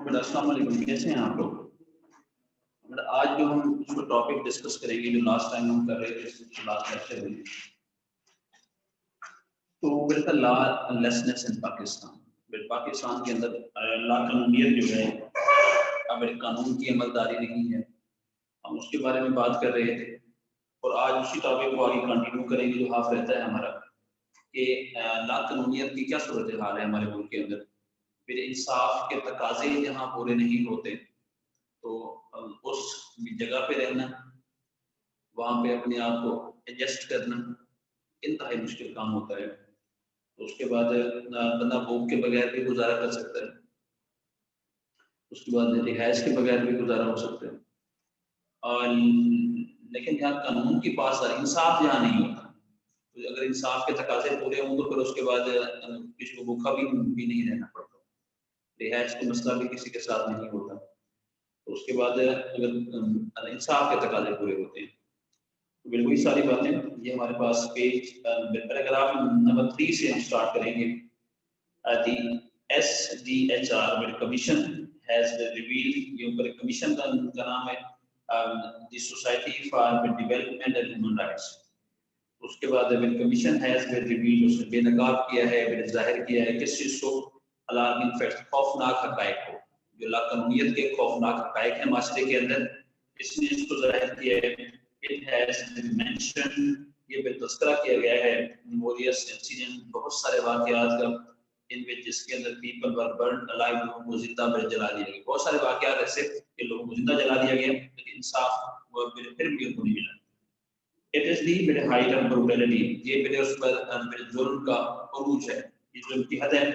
السلام علیکم، کیسے ہیں آپ لوگ؟ آج جو ہم اس کو ٹاپک ڈسکس کریں گے جو لاسٹ ٹائم ہم کر رہے تھے لاسٹ لیکچر میں، تو بالکل لا لیسنس ان پاکستان پاکستان کے اندر لا قانونیت جو ہے اب قانون کی عملداری نہیں ہے، ہم اس کے بارے میں بات کر رہے تھے اور آج اسی ٹاپک کو آگے کنٹینیو کریں گے جو ہاف رہتا ہے ہمارا کہ لا قانونیت کی کیا صورتحال ہے ہمارے ملک کے اندر، پھر انصاف کے تقاضے جہاں پورے نہیں ہوتے تو اس جگہ پہ رہنا، وہاں پہ اپنے آپ کو ایڈجسٹ کرنا انتہائی مشکل کام ہوتا ہے۔ تو اس کے بعد بندہ بھوک کے بغیر بھی گزارا کر سکتا ہے، اس کے بعد رہائش کے بغیر بھی گزارا ہو سکتا ہے، اور لیکن جہاں قانون کی پاس انصاف جہاں نہیں ہوتا، تو اگر انصاف کے تقاضے پورے ہوں تو پھر اس کے بعد کسی کو بھوکا بھی نہیں رہنا پڑتا، رہائش کا مسئلہ بھی کسی کے ساتھ نہیں ہوتا، تو اس کے بعد اگر انصاف کے تقاضے پورے ہوتے ہیں تو بالکل وہی ساری باتیں یہ ہمارے پاس پیج پیراگراف نمبر 3 سے ہم سٹارٹ کریں گے۔ The SDHR commission has revealed, یہ اوپر کمیشن کا نام ہے، the society for development and human rights. اس کے بعد کمیشن ہیز ریویلڈ، اس نے بے نقاب کیا ہے، ظاہر کیا ہے کس چیز کو، الارمنگ فیکٹ، خوفناک حقائق کو، جو لا قانونیت کے خوفناک حقائق ہیں معاشرے کے اندر، اس نے اس کو ظاہر کیا ہے۔ It has been mentioned، یہ بھی تذکرہ کیا گیا ہے، numerous incidents، بہت سارے واقعات کا، ان میں جس کے اندر people were burned alive، لوگوں کو زندہ جلا دیا گیا، بہت سارے واقعات ایسے کہ لوگوں کو زندہ جلا دیا گیا لیکن انصاف وہ پھر بھی ان کو نہیں ملا۔ It is the height of brutality، یہ میرے اس پر ظلم کا عروج ہے، یہ ظلم کی حد ہے۔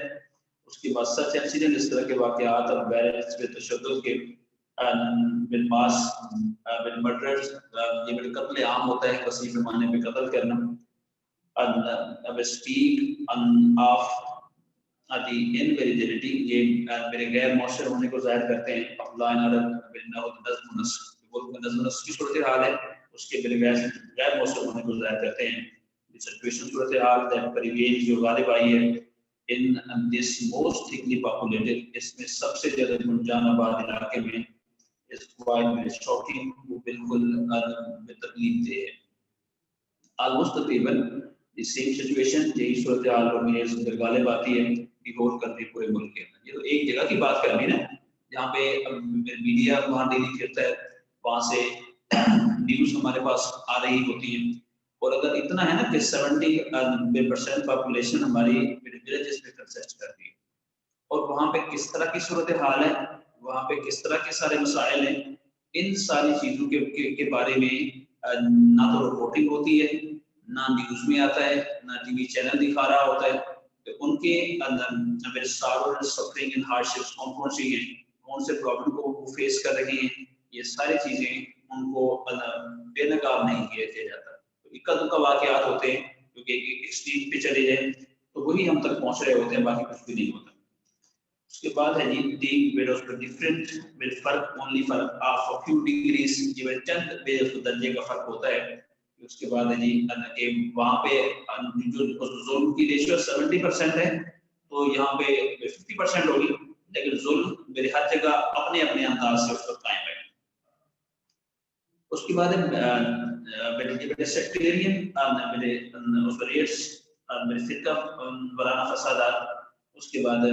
اس کے بعد سچ انسیڈنٹ، اس طرح کے واقعات اور وائلنس میں تشدد کے، بالماس بالمرڈرز، یہ بڑے قتل عام ہوتا ہے، وسیع پیمانے پہ قتل کرنا، اسپیک آف دی انویلیڈیٹی، یہ میرے غیر مؤثر ہونے کو ظاہر کرتے ہیں، نظم و نسق کی صورتحال ہے اس کے غیر مؤثر ہونے کو ظاہر کرتے ہیں، سچویشن صورتحال پریویج جو غالب آئی ہے in this most thickly populated، اس میں سب سے زیادہ گنجان آباد علاقے میں، is quite very shocking، وہ بالکل تکلیف دہ ہے۔ almost تقریباً the same situation، یہی صورتحال اور میرے اندر غالب آتی ہے بیہول کرتی پورے ملک کے اندر۔ یہ تو ایک جگہ کی بات کرنی نا جہاں پہ میڈیا وہاں ڈیلی پھرتا ہے، وہاں سے نیوز ہمارے پاس آ رہی ہوتی ہے، اور اگر اتنا ہے نا کہ 70% پاپولیشن ہماری ولیجز پہ کنسسٹ کرتی ہے، اور وہاں پہ کس طرح کی صورتحال ہے، وہاں پہ کس طرح کے سارے مسائل ہیں، ان ساری چیزوں کے بارے میں نہ تو رپورٹنگ ہوتی ہے، نہ نیوز میں آتا ہے، نہ ٹی وی چینل دکھا رہا ہوتا ہے کہ ان کے اندر سارو سفرنگ اینڈ ہارڈشپس کون سی ہیں، کون سے پرابلم کو وہ فیس کر رہے ہیں، یہ ساری چیزیں ان کو بے نقاب نہیں کیا جاتا۔ اکا دکا واقعات ہوتے ہیں کیونکہ ایک ایکسٹریم پہ چلے جائیں تو وہی ہم تک پہنچ رہے ہوتے ہیں، باقی کچھ بھی نہیں ہوتا۔ اس کے بعد ہے جی دی ویڈوز پر ڈیفرنٹ ول فرق اونلی فرق آف ا فیو ڈگریز، یہ چند درجے کا فرق ہوتا ہے۔ اس کے بعد ہے جی کہ وہاں پہ جو ظلم کی ریشیو 70% ہے تو یہاں پہ 50% ہوگی، لیکن ظلم میرے ہر جگہ اپنے اپنے انداز سے اس پر قائم ہے۔ اس کے بعد سیکٹیرین ریٹس، فرقہ وارانہ فسادات، اس کے بعد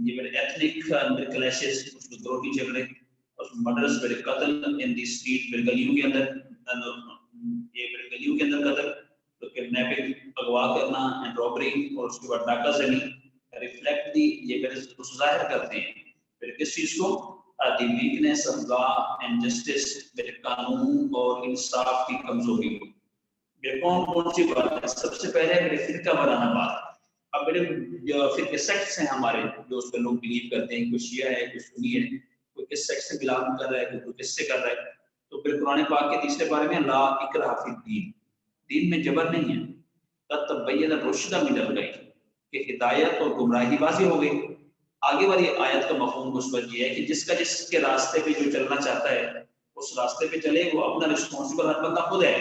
یہ ایتھنک کلیشز، گروہی جھگڑے، مرڈرز، قتل ان دی اسٹریٹ، گلیوں کے اندر، یہ گلیوں کے اندر قتل، تو کڈنیپنگ، اغوا کرنا اینڈ رابری، اور اس کے بعد ڈاکہ زنی، ریفلیکٹ دی، یہ ظاہر کرتے ہیں پھر کس چیز کو، the weakness of law and justice, میرے قانون اور انصاف کی کمزوری کو۔ یہ کون سی بات ہے؟ سب سے پہلے میرے فرقہ وارانہ بات، اب میرے جو فرقے سیکٹس ہیں ہمارے جو اس پہ لوگ بلیو کرتے ہیں، کوئی شیعہ ہے، کوئی سنی ہے، کوئی کس سیکٹ سے بلانگ کر رہا ہے، کوئی کس سے کر رہا ہے، تو پھر قرآن پاک کے تیسرے بارے میں لا اکراہ فی الدین، دین میں جبر نہیں ہے، قد تبین الرشد من الغی، کہ ہدایت اور گمراہی واضح ہو گئی۔ آگے والی آیت کا مفہوم اس پر یہ ہے کہ جس کے راستے پہ جو چلنا چاہتا ہے اس راستے پہ چلے، وہ اپنا رسپانسبل ہر بندہ خود ہے،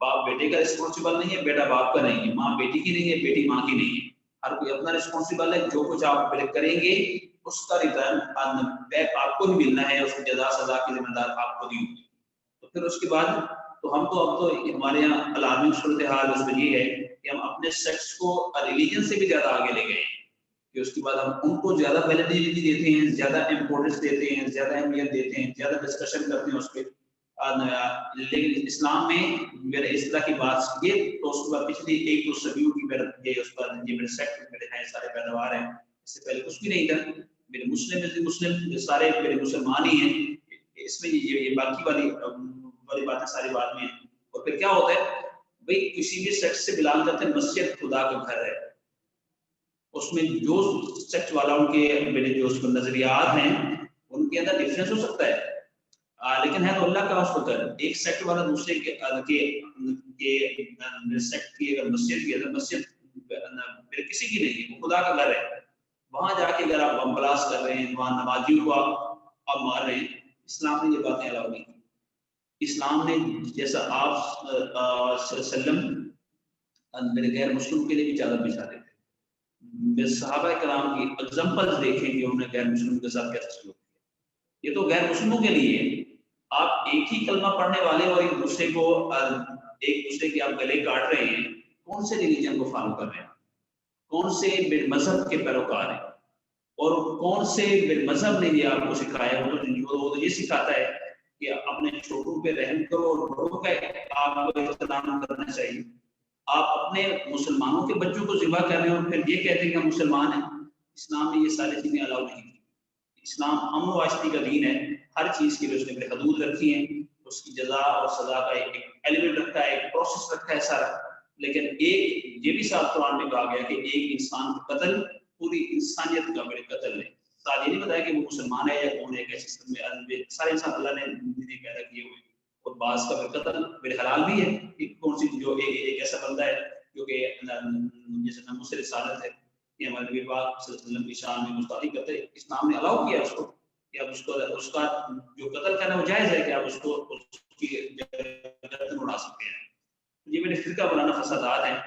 باپ بیٹے کا رسپانسبل نہیں ہے، بیٹا باپ کا نہیں ہے، ماں بیٹی کی نہیں ہے، بیٹی ماں کی نہیں ہے، ہر کوئی اپنا رسپانسبل ہے، جو کچھ آپ کریں گے اس کا ریٹرن بیک آپ کو بھی ملنا ہے، اس کی جزا سزا کی ذمہ دار آپ کو بھی ہوگی۔ تو پھر اس کے بعد تو ہم تو اب تو ہمارے یہاں عالمی صورتحال اس میں یہ ہے کہ ہم اپنے سیکس کو ریلیجن سے بھی زیادہ آگے لے گئے ہیں، کہ اس کے بعد ہم ان کو زیادہ ویلیڈیٹی دیتے ہیں، زیادہ امپورٹنس دیتے ہیں، زیادہ اہمیت دیتے ہیں، زیادہ ڈسکشن کرتے ہیں اس پہ۔ لیکن اسلام میں میرے اس طرح کی بات یہ تو اس کے بعد پچھلی ایک دو صدیوں کی یہ اس پر یہ میرے سیکٹ میرے ہیں سارے پیداوار ہیں، اس سے پہلے کچھ بھی نہیں تھا۔ میرے مسلم سارے میرے مسلمان ہی ہیں، اس میں یہ باقی والی باتیں ساری بات میں ہیں۔ اور پھر کیا ہوتا ہے بھائی، کسی بھی سیکٹ سے بلانگ کرتے ہیں، مسجد خدا کا گھر ہے، اس میں جو سیکٹ والا ان کے میرے جو اس میں نظریات ہیں ان کے اندر ڈفرینس ہو سکتا ہے، لیکن ہے تو اللہ کا اس کو گھر۔ ایک سیکٹ والا دوسرے کے سیکٹ کی اگر مسجد کی اگر مسجد میرے کسی کی نہیں ہے، وہ خدا کا گھر ہے، وہاں جا کے اگر آپ بم بلاس کر رہے ہیں، وہاں نمازیوں کو آپ مار رہے ہیں، اسلام نے یہ باتیں الاؤ نہیں کی۔ اسلام نے جیسا آپ صلی اللہ علیہ وسلم میرے غیر مسلم کے لیے بھی چادر بچھا دیتے ہیں، صحابہ کرام کی ایگزامپلز دیکھیں کہ انہوں نے غیر مسلم کے ساتھ کیسے سلوک کیا۔ یہ تو غیر مسلموں کے لیے ہے، آپ ایک ہی کلمہ پڑھنے والے اور ایک دوسرے کے آپ گلے کاٹ رہے ہیں، کون سے ریلیجن کو فالو کر رہے ہیں، کون سے مذہب کے پیروکار ہیں، اور کون سے مذہب نے یہ آپ کو سکھایا؟ وہ تو یہ سکھاتا ہے کہ اپنے چھوٹوں پہ رحم کرو اور بڑوں کا آپ کو احترام کرنا چاہیے۔ آپ اپنے مسلمانوں کے بچوں کو ذبح کر رہے ہیں اور پھر یہ کہتے ہیں کہ ہم مسلمان ہیں۔ اسلام نے یہ ساری چیزیں الاؤ نہیں کی۔ اسلام امن و آشتی کا دین ہے، ہر چیز کے لیے اس نے حدود رکھی ہیں، اس کی جزا اور سزا کا ایک ایلیمنٹ رکھا ہے، ایک پروسیس رکھا ہے سارا۔ لیکن ایک یہ بھی صاحب قرآن میں کہا گیا کہ ایک انسان کا قتل پوری انسانیت کا بڑے قتل ہے۔ ساتھ یہ نہیں بتایا کہ وہ مسلمان ہے یا کون ہے، کیسے سسٹم میں سارے انسان اللہ نے پیدا کیے ہوئے، اور بعض کا قتل میرے حلال بھی ہے۔ ایک کون سی جو ایک ایسا بندہ ہے جو کہ جیسے ناموس رسالت ہے، یہ ہمارے نبی پاک صلی اللہ علیہ وسلم کی شان میں گستاخی کرتے ہیں، اسلام نے الاؤ کیا اس کو کہ آپ اس کا جو قتل کرنا وہ جائز ہے کہ آپ اس کی گردن اڑا سکتے ہیں۔ یہ میرے فرقہ بنانا فسادات ہیں۔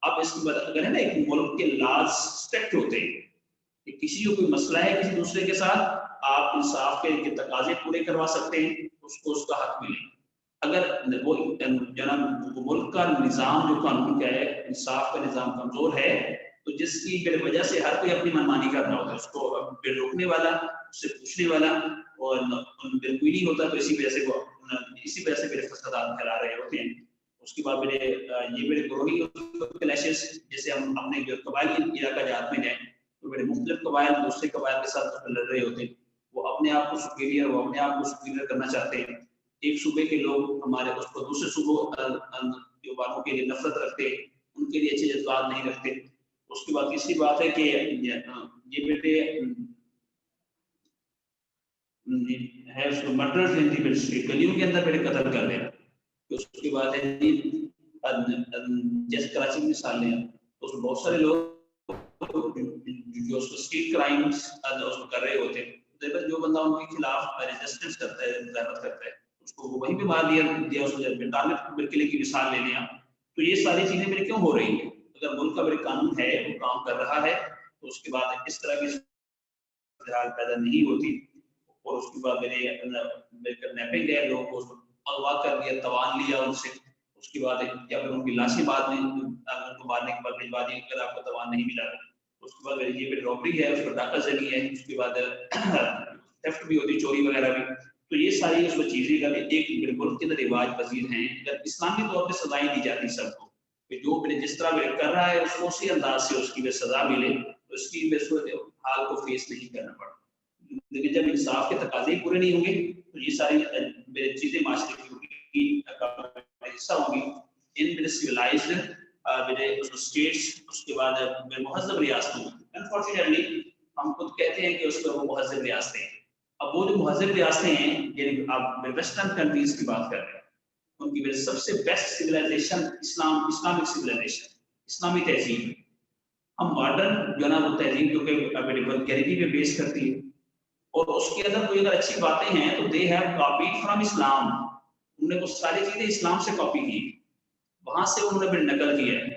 اب اس کے بعد اگر ہے نا ایک ملک کے لاز اسٹرکٹ ہوتے ہیں کہ کسی کو کوئی مسئلہ ہے کسی دوسرے کے ساتھ، آپ انصاف کے تقاضے پورے کروا سکتے ہیں، اس کو اس کا حق ملے۔ اگر وہ جناب ملک کا نظام جو قانون کا ہے، انصاف کا نظام کمزور ہے، تو جس کی وجہ سے ہر کوئی اپنی منمانی کر رہا ہوتا ہے، اس کو روکنے والا، اس سے پوچھنے والا اور کوئی نہیں ہوتا، تو اسی وجہ سے میرے فسادات پھیلا رہے ہوتے ہیں۔ اس کے بعد میرے گروہی کلیشز، جیسے ہم اپنے جو قبائلی علاقہ جات میں ہیں تو میرے مختلف قبائل دوسرے قبائل کے ساتھ لڑ رہے ہوتے ہیں، وہ اپنے آپ کو سپیریئر کرنا چاہتے ہیں۔ ایک صوبے کے لوگ ہمارے اس کو دوسرے صوبوں والوں کے لیے نفرت رکھتے ہیں، ان کے لیے اچھے جذبات نہیں رکھتے۔ اس کے بعد تیسری بات ہے کہ یہ بیٹے ہے اس کو مرڈر گلیوں کے اندر میرے قتل کر رہے ہیں۔ اس کے بعد ہے جیسے کراچی کی مثال لیں تو اس میں بہت سارے لوگ جو اس کو اسٹریٹ کرائمز کر رہے ہوتے ہیں، جو بندہ ان کے خلاف ریزسٹنس کرتا ہے، مظاہرت کرتا ہے، اس کو وہیں پہ مار دیا اس کو ٹارگٹ قلعے کی مثال لے لیں آپ۔ تو یہ ساری چیزیں میرے کیوں ہو رہی ہیں؟ اگر ملک کا میرے قانون ہے، وہ کام کر رہا ہے، تو اس کے بعد اس طرح کی صورتحال پیدا نہیں ہوتی۔ اور اس کے بعد میرے کرنیپنگ ہے، لوگوں کو اغوا کر لیا، توان لیا ان سے، اس کے بعد یا پھر ان کی لاشیں بعد میں ان کو مارنے کے بعد بھجوا دی اگر آپ کو توان نہیں ملا۔ اس کے بعد یہ بھی رابری ہے، اس پر ڈاکہ زنی ہے، اس کے بعد تھیفٹ بھی ہوتی، چوری وغیرہ بھی۔ تو یہ ساری اس میں چیزیں کا ایک ملک کے اندر رواج پذیر ہیں۔ اگر اسلامی طور پہ سزائیں دی جاتی سب کو کہ جو جس طرح کر رہا ہے اس کو اسی انداز سے اس کی سزا ملے، تو اس کی صورت حال کو فیس نہیں کرنا پڑتا۔ لیکن جب انصاف کے تقاضے پورے نہیں ہوں گے تو یہ ساری چیزیں معاشرے کی حصہ ہوں گی۔ ان میرے سویلائزڈ میرے اسٹیٹس، اس کے بعد مہذب ریاستوں میں انفارچونیٹلی ہم خود کہتے ہیں کہ اس پر وہ مہذب ریاستیں ہیں۔ اب وہ جو مہذب ریاستیں ہیں، یعنی آپ ویسٹرن کنٹریز کی بات کر رہے ہیں، ان کی سب سے بیسٹ سویلائزیشن اسلامک سویلائزیشن، اسلامی تہذیب۔ ہم ماڈرن جو ہے نا وہ تہذیب جو کہ غریبی پہ بیس کرتی ہے، اور اس کے اندر کوئی اگر اچھی باتیں ہیں تو دے ہیو کاپیڈ فرام اسلام، انہوں نے وہ ساری چیزیں اسلام سے کاپی کی، وہاں سے انہوں نے پھر نقل کیا ہے۔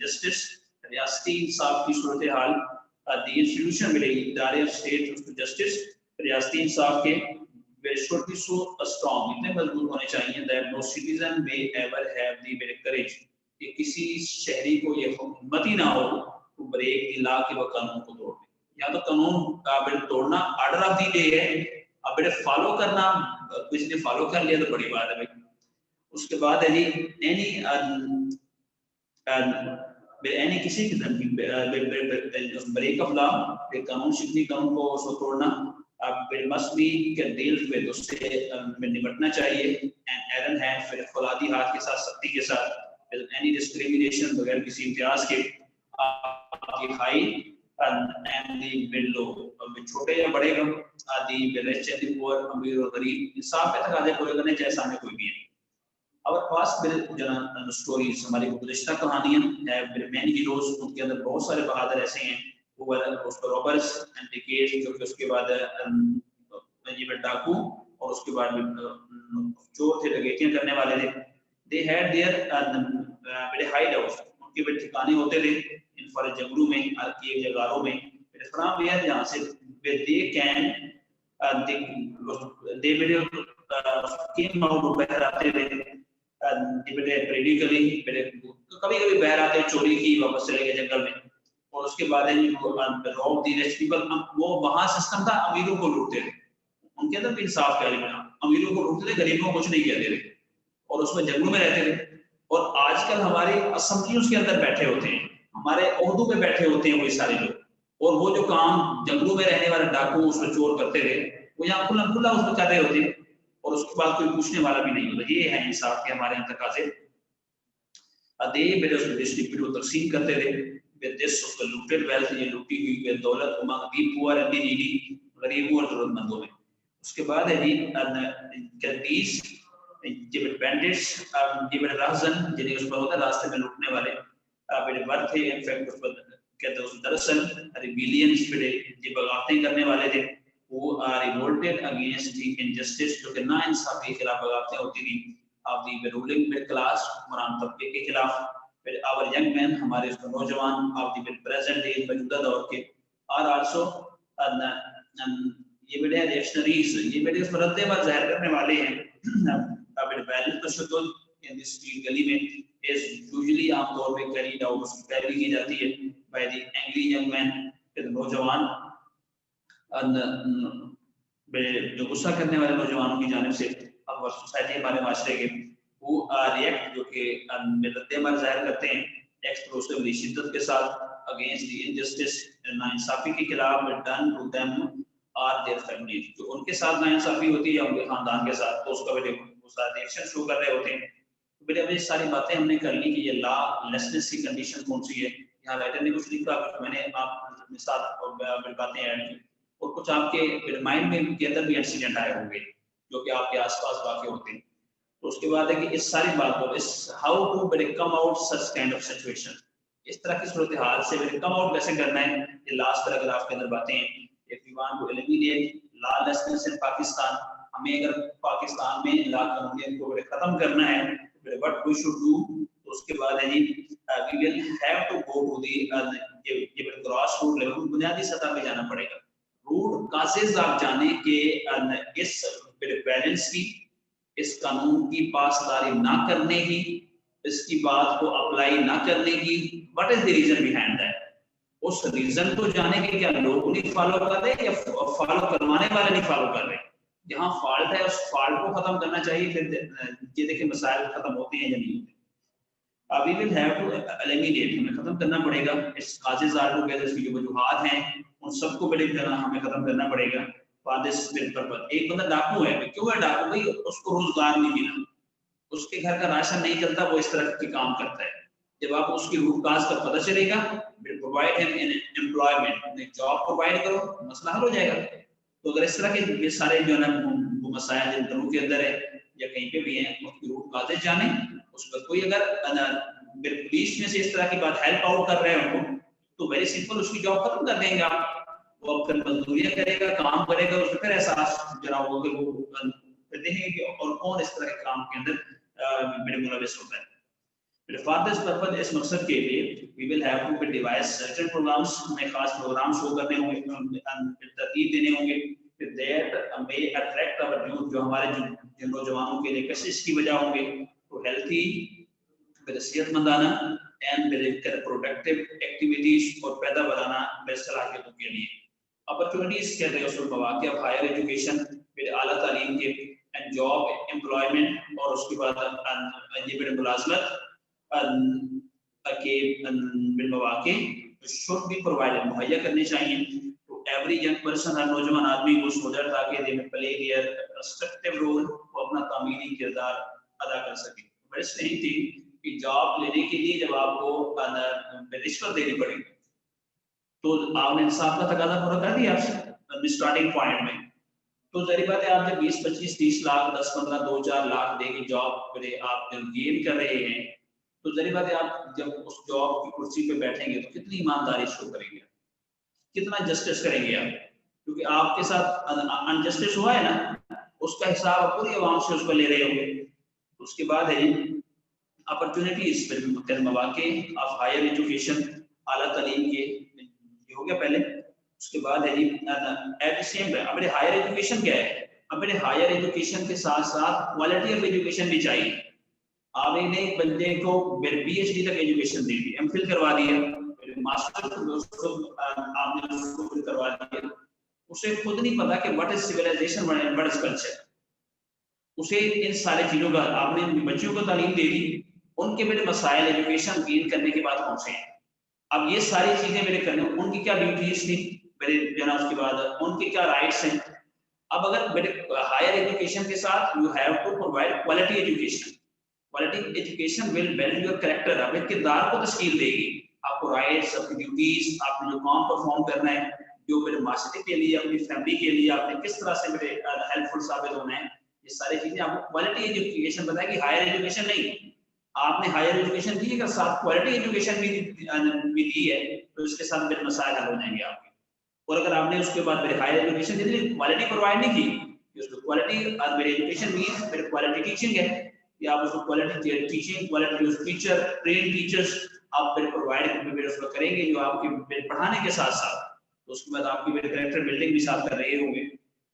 جسٹس ریاستی انصاف کی صورتحال دی انسٹیٹیوشن ملے ادارے اسٹیٹ جسٹس ریاستی انصاف کے should be so strong اتنے مضبوط ہونے چاہیے that no citizen may ever have the courage کہ کسی شہری کو یہ ہمت ہی نہ ہو تو بریک دی لا کے وہ قانون کو توڑ دے. یا تو قانون کا توڑنا آرڈر آف دی ڈے ہے, اب فالو کرنا کسی نے فالو کر لیا تو بڑی بات ہے. اس کے بعد ہے جی اینی کسی قسم کی بریک آف لا قانون شکنی قانون کو اس کو توڑنا must be dealt with, اس سے نمٹنا چاہیے and iron hand پھر فولادی ہاتھ کے ساتھ سختی کے ساتھ any discrimination بغیر کسی امتیاز کے ہائی and the below چھوٹے یا بڑے غم آدی rich and the poor امیر اور غریب انصاف کے تقاضے پورے کرنے چاہے سامنے کوئی بھی ہے. Our past stories ہماری گزشتہ کہانیاں many heroes ان کے اندر بہت سارے بہادر ایسے ہیں روبرس جو کہ اس کے بعد ڈاکو اور اس کے بعد چور تھے ڈکیتیاں کرنے والے تھے. they had their hideouts ان کے ٹھکانے ہوتے تھے انفراد جنگلوں میں جگاروں میں جہاں سے they can they came out باہر آتے تھے کبھی کبھی باہر آتے چوری کی واپس چلے گئے جنگل میں. اور اس کے بعد وہ وہاں سسٹم تھا امیروں کو لوٹتے تھے, ان کے اندر بھی انصاف کا علم تھا, امیروں کو لوٹتے تھے غریبوں کو کچھ نہیں کہتے تھے اور اس میں جنگلوں میں رہتے تھے. اور آج کل ہماری اسمبلیوں کے اندر بیٹھے ہوتے ہیں, ہمارے عہدوں پہ بیٹھے ہوتے ہیں وہی سارے لوگ, اور وہ جو کام جنگلوں میں رہنے والے ڈاکو اس میں چور کرتے تھے وہ یہاں کھلا کھلا اس میں کر رہے ہوتے اور اس کے بعد کوئی پوچھنے والا بھی نہیں ہوتا. یہ ہے انصاف کے ہمارے یہاں تقاضے. تقسیم کرتے تھے with this of the looted wealth, یہ لوٹی ہوئی دولت among the poor and the needy, غریبوں اور ضرورت مندوں میں. اس کے بعد ہے جی گردیش bandits رہزن جنہیں اس پر ہوتا ہے راستے میں لوٹنے والے برتھ ہے انفیکٹ اس پر کہتے ہیں دراصل ریبیلینس یہ بغاوتیں کرنے والے تھے who are revolted against the injustice جو کہ ناانصافی کے خلاف بغاوتیں ہوتی تھیں of the ruling middle class حکمران طبقے کے خلاف. our young men ہمارے اس نوجوان of the present day موجودہ دور کے are also یہ بڑے reactionaries یہ بڑے اس پر رد عمل ظاہر کرنے والے ہیں. violent تشدد in the street گلی میں is usually عام طور پہ carried out اس کی پیروی کی جاتی ہے by the angry young men نوجوان جو غصہ کرنے والے نوجوانوں کی جانب سے. اب سوسائٹی ہمارے معاشرے کے who react جو کہ رد عمل ظاہر کرتے ہیں explosively شدت کے ساتھ against the injustice ناانصافی کے خلاف done to them or their families جو ان کے ساتھ ناانصافی ہوتی ہے یا ان کے خاندان کے ساتھ تو اس کا وہ ساتھ ایکشن شو کر رہے ہوتے ہیں. تو اب یہ ساری باتیں ہم نے کر لی کہ یہ لا لیسنس کی کنڈیشن کون سی ہے. یہاں رائٹر نے کچھ لکھا میں نے آپ کے ساتھ باتیں ایڈ کی اور کچھ آپ کے مائنڈ میں کے اندر بھی انسیڈنٹ آئے ہوں گے جو کہ آپ کے آس پاس واقع ہوتے ہیں. تو اس کے بعد ہے کہ اس ساری بات کو اس how to come out such kind of situation اس طرح کی صورتحال سے کم آؤٹ کیسے کرنا ہے. یہ لاسٹ پیراگراف کے اندر باتیں ہیں. if we want to eliminate lawlessness in Pakistan ہمیں اگر پاکستان میں لا قانونیت کو ختم کرنا ہے what we should do تو اس کے بعد ہے جی we will have to go to the یہ grass root level بنیادی سطح پہ جانا پڑے گا. روٹ کازز آپ جانے کہ اس بیلنس کی اس قانون کی پاسداری نہ کرنے کی اس کی بات کو اپلائی نہ کرنے کی what is the reason behind that. اس ریزن کو جانے کے کیا لوگ نہیں فالو کر رہے یا فالو کروانے والے نہیں فالو کر رہے. جہاں فالٹ ہے اس فالٹ کو ختم کرنا چاہیے پھر یہ دیکھیں مسائل ختم ہوتے ہیں یا نہیں ہوتے. we will have to eliminate ہمیں ختم کرنا پڑے گا اس causes are together اس کی جو وجوہات ہیں ان سب کو بڑے طرح ہمیں ختم کرنا پڑے گا. ایک بندہ ڈاکو ہے کیوں ہے ڈاکو بھائی اس کو روزگار نہیں ملا اس کے گھر کا راشن نہیں چلتا وہ اس طرح کے کام کرتا ہے. جب آپ اس کی روٹ کاز کا پتہ چلے گا provide him in employment job provide کرو مسئلہ حل ہو جائے گا. تو اگر اس طرح کے یہ سارے جو ہے نا وہ مسائل جن گھروں کے اندر ہے یا کہیں پہ بھی ہیں اس کی روٹ کازیں جانیں اس پر کوئی اگر پولیس میں سے اس طرح کی بات ہیلپ آؤٹ کر رہے ہیں ان کو تو ویری سمپل اس کی جاب ختم کر دیں گے آپ. وہ پھر مزدوریاں کرے گا کام کرے گا اس پہ پھر احساس جناب ہوگا وہ دیکھیں گے کہ اور کون اس طرح کے کام کے اندر میرے ملوث ہوتا ہے. فار دس پرپز اس مقصد کے لیے we will have to devise certain programmes, ہمیں خاص پروگرام شو کرنے ہوں گے، ترتیب دینے ہوں گے that may attract our youth، جو ہمارے جو نوجوانوں کے لیے کشش کی وجہ ہوں گے، تو ہیلتھی صحت مندانہ اینڈ پروڈکٹیو ایکٹیویٹیز اور پیدا بنانا صلاحیتوں کے لیے اپرچونیٹیز کہتے ہیں اس کو مواقع آف ہائر ایجوکیشن، پھر اعلیٰ تعلیم کے اینڈ جاب امپلائمنٹ، اور اس کے بعد یہ ملازمت کے مواقع شوڈ بی پرووائڈ مہیا کرنے چاہیے ٹو ایوری ینگ پرسن، ہر نوجوان آدمی کو سوچا تاکہ دے میں پلے دیئر کنسٹرکٹیو رول، وہ اپنا تعمیری کردار ادا کر سکے. بس نہیں تھی کہ جاب لینے کے لیے جب آپ کو رشوت دینی پڑے گی تو آپ نے انصاف کا تقاضا پورا کر دیا اسٹارٹنگ پوائنٹ میں، تو ظاہر بات ہے آپ جب 20 25 30 لاکھ 10 15 2 4 لاکھ دے کے جاب آپ گین کر رہے ہیں، تو ظاہر بات ہے آپ جب اس جاب کی کرسی پہ بیٹھیں گے تو کتنی ایمانداری شو کریں گے، کتنا جسٹس کریں گے آپ، کیونکہ آپ کے ساتھ انجسٹس ہوا ہے نا، اس کا حساب پوری عوام سے اس کو لے رہے ہوں گے. اس کے بعد ہے اپرچونیٹیز، مواقع آف ہائر ایجوکیشن، اعلیٰ تعلیم کے یہ ہو گیا پہلے. اس کے بعد ہے ایٹ دی سیم ٹائم اپنے ہائر ایجوکیشن کیا ہے، اپنے ہائر ایجوکیشن کے ساتھ ساتھ کوالٹی آف ایجوکیشن بھی چاہیے. آپ نے ایک بندے کو پی ایچ ڈی تک ایجوکیشن دی، ایم فل کروا دیا، ماسٹر آپ نے اس کو کروا دیا، اسے خود نہیں پتا کہ what is civilization, what is culture. اسے ان سارے چیزوں کا آپ نے بچوں کو تعلیم دے دی، ان کے میرے مسائل ایجوکیشن گین کرنے کے بعد پہنچے ہیں. اب یہ ساری چیزیں میرے کرنے، ان کی کیا ڈیوٹیز تھی میرے جناب، اس کے بعد ان کے کیا رائٹس ہیں. اب اگر میرے ہائر ایجوکیشن کے ساتھ you have to provide quality education, quality education will build your character, آپ کے کردار کو تشکیل دے گی، آپ کو رائٹس، آپ کی ڈیوٹیز، آپ نے جو کام پرفارم کرنا ہے، جو میرے معاشرے کے لیے، اپنی فیملی کے لیے آپ نے کس طرح سے میرے ہیلپ فل ثابت ہونا ہے، یہ ساری چیزیں آپ کو کوالٹی ایجوکیشن بتائے گی. ہائر ایجوکیشن نہیں، آپ نے ہائر ایجوکیشن دی اگر ساتھ کوالٹی ایجوکیشن بھی دی ہے تو اس کے ساتھ میرے مسائل حل ہو جائیں گے آپ کے. اور اگر آپ نے اس کے بعد میرے higher education the quality provide نہیں کی، اس کو کوالٹی میرے ایجوکیشن مینس میرے کوالٹی ٹیچنگ ہے کہ آپ اس کو quality teaching, quality teacher, train teachers آپ میرے پرووائڈ اس کو کریں گے جو آپ کے پڑھانے کے ساتھ ساتھ، تو اس کے بعد آپ کی میرے کریکٹر بلڈنگ بھی ساتھ کر رہے ہوں گے،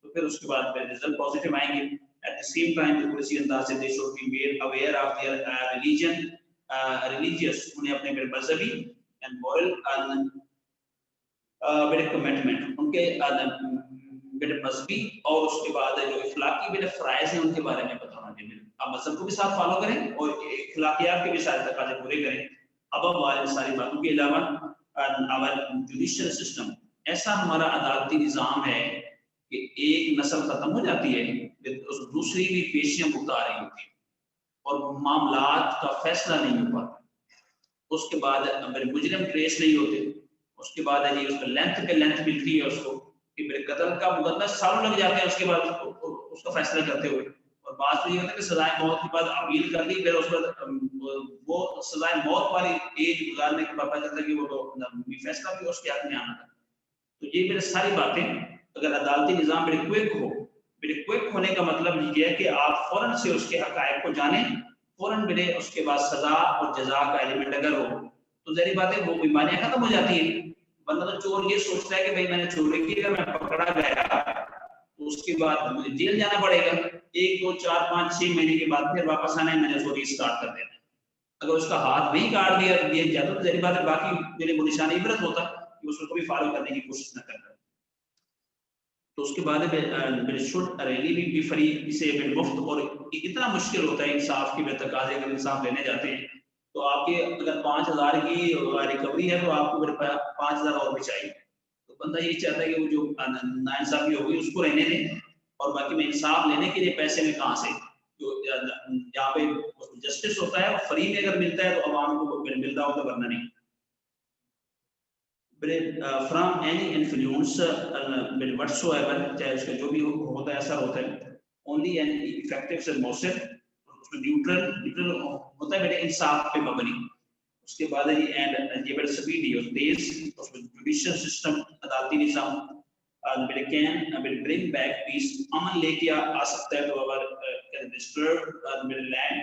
تو پھر اس کے بعد میرے رزلٹ پازیٹیو آئیں گے. At the same time, اسی انداز سے they should be made aware of their religion, religious، انہیں اپنے میرے مذہبی and moral میرے کمٹمنٹ، ان کے میرے مذہبی اور اس کے بعد جو اخلاقی میرے فرائض ہیں ان کے بارے میں بتانا چاہیے. آپ مذہب کو بھی ساتھ فالو کریں اور اخلاقیات کے بھی سارے تقاضے پورے کریں. اب ہمارے ساری باتوں کے علاوہ ہمارا جوڈیشل سسٹم، ایسا ہمارا عدالتی نظام ہے کہ ایک نسل ختم ہو جاتی ہے، دوسری بھی پیشیاں بھگتا رہی ہوتی ہے اور معاملات کا فیصلہ نہیں ہو پاتا. اس کے بعد مجرم ٹریس نہیں ہوتے، اس کے بعد ہے اس کا لینتھ پہ لینتھ ملتی ہے اس کو کہ میرے قتل کا مقدمہ سالوں لگ جاتے ہیں اس کے بعد اس کا فیصلہ کرتے ہوئے. اور بات تو یہ ہوتا ہے کہ سزائے موت کے بعد اپیل کر لی، پھر اس پر وہ سزائے موت والی ایج گزارنے کے بعد پتہ چلتا ہے کہ وہ تو فیصلہ بھی اس کے ہاتھ میں آنا تھا. تو یہ میرے ساری باتیں، اگر عدالتی نظام میرے کوئک ہو، میرے کوئک ہونے کا مطلب یہ ہے کہ آپ فوراً سے اس کے حقائق کو جانیں، فوراً میرے اس کے بعد سزا اور جزا کا ایلیمنٹ اگر ہو تو ظاہر بات ہے وہ بیماریاں ختم ہو جاتی ہیں. بندہ تو چور یہ سوچتا ہے کہ بھائی میں نے چوری کی، اگر میں پکڑا گیا تو اس کے بعد مجھے جیل جانا پڑے گا، 1 2 4 5 6 مہینے کے بعد پھر واپس آنا ہے، میں نے چوری اسٹارٹ کر دینا ہے. اگر اس کا ہاتھ نہیں کاٹ دیا جاتا تو ظاہر بات ہے باقی میرے کو نشان عبرت ہوتا کہ اس کو بھی فالو کرنے کی کوشش نہ کرتا. تو اس کے بعد شوڈ ریلی بی فری، اسے مفت، اور اتنا مشکل ہوتا ہے انصاف کے تقاضے اگر انصاف لینے جاتے ہیں تو آپ کے اگر 5000 کی ریکوری ہے تو آپ کو 5000 اور بھی چاہیے. تو بندہ یہی چاہتا ہے کہ وہ جو ناانصافی ہوگی اس کو رہنے دیں، اور باقی میں انصاف لینے کے لیے پیسے میں کہاں سے، جو جہاں پہ جسٹس ہوتا ہے فری میں اگر ملتا ہے تو عوام کو ملتا ہو تو ورنہ نہیں. from any influence whatsoever، چاہے اس کا جو بھی ہوتا ہے اثر ہوتا ہے، only an effective سے مؤثر نیوٹرل ہوتا ہے میرے انصاف پہ مبنی. اس کے بعد یہ بڑا سپیڈی اور تیز جوڈیشل سسٹم، عدالتی نظام میرے کین برنگ بیک پیس، امن لے کے آ سکتا ہے تو اگر ڈسٹرب میرے لینڈ،